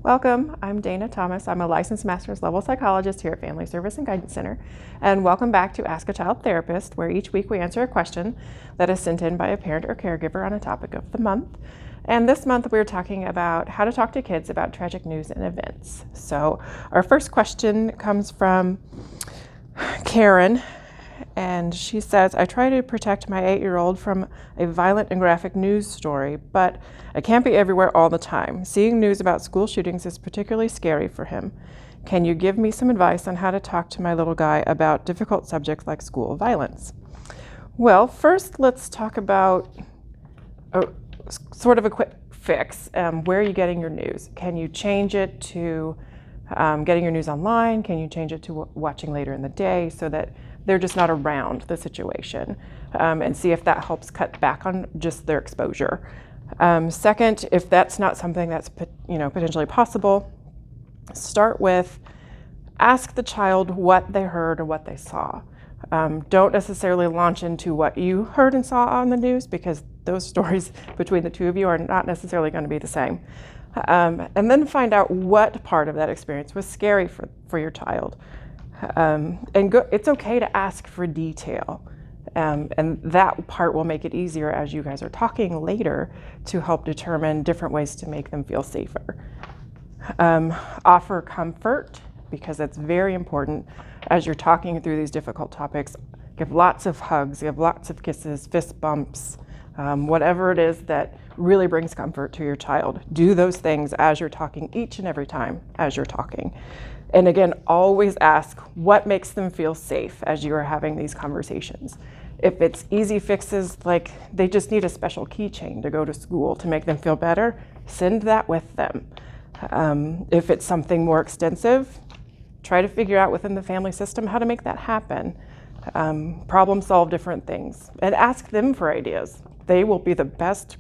Welcome, I'm Dana Thomas. I'm a licensed master's level psychologist here at Family Service and Guidance Center. And welcome back to Ask a Child Therapist, where each week we answer a question that is sent in by a parent or caregiver on a topic of the month. And this month we're talking about how to talk to kids about tragic news and events. So our first question comes from Karen, and she says, I try to protect my 8-year-old from a violent and graphic news story, but I can't be everywhere all the time. Seeing news about school shootings is particularly scary for him. Can you give me some advice on how to talk to my little guy about difficult subjects like school violence? Well, first let's talk about sort of a quick fix. Where are you getting your news? Can you change it to getting your news online? Can you change it to watching later in the day so that they're just not around the situation, and see if that helps cut back on just their exposure. Second, if that's not something that's potentially possible, start with ask the child what they heard or what they saw. Don't necessarily launch into what you heard and saw on the news, because those stories between the two of you are not necessarily going to be the same. And then find out what part of that experience was scary for your child. It's okay to ask for detail, and that part will make it easier as you guys are talking later to help determine different ways to make them feel safer. Offer comfort, because that's very important as you're talking through these difficult topics. Give lots of hugs, give lots of kisses, fist bumps, whatever it is that really brings comfort to your child. Do those things as you're talking each and every time as you're talking. And again, always ask what makes them feel safe as you are having these conversations. If it's easy fixes, like they just need a special keychain to go to school to make them feel better, send that with them. If it's something more extensive, try to figure out within the family system how to make that happen. Problem solve different things and ask them for ideas. They will be the best,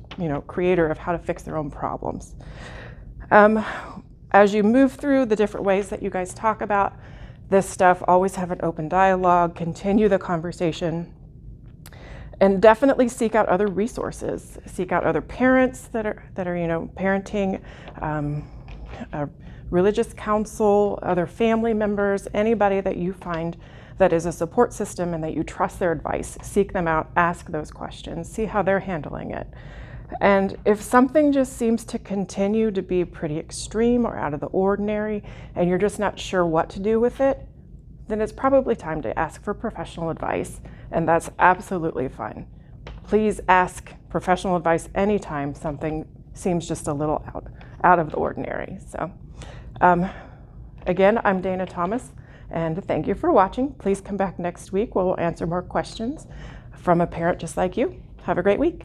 creator of how to fix their own problems. As you move through the different ways that you guys talk about this stuff, always have an open dialogue, continue the conversation, and definitely seek out other resources. Seek out other parents that are parenting, a religious counsel, other family members, anybody that you find that is a support system and that you trust their advice. Seek them out, ask those questions, see how they're handling it. And if something just seems to continue to be pretty extreme or out of the ordinary, and you're just not sure what to do with it, then it's probably time to ask for professional advice, and that's absolutely fine. Please ask professional advice anytime something seems just a little out of the ordinary. So, again, I'm Dana Thomas, and thank you for watching. Please come back next week where we'll answer more questions from a parent just like you. Have a great week.